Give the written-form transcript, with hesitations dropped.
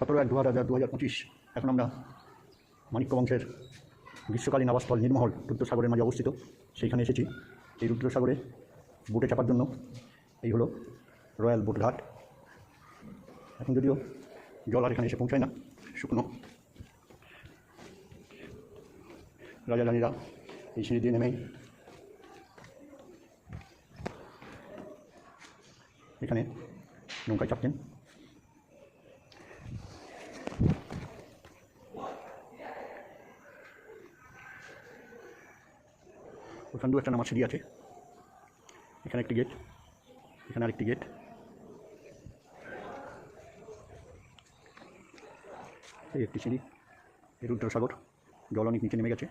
17/1/2025 এখন আমরা মাণিক্য বংশের গ্রীষ্মকালীন আবাসস্থল নীরমহল রুদ্রসাগরের মাঝে অবস্থিত। সেইখানে এসেছি। এই রুদ্রসাগরে বোটে চাপার জন্য এই হলো রয়্যাল বোট ঘাট। এখন যদিও জল আর এখানে এসে পৌঁছায় না, শুকনো। রাজা রানীরা এই সিঁড়ি দিয়ে নেমেই এখানে নৌকায় চাপতেন। ওখান দু একটা নামার সিঁড়ি আছে। এখানে একটি গেট, এখানে আরেকটি গেট। এই একটি সিঁড়ি। এই রুদ্রসাগর, জল অনেক নিচে নেমে গেছে।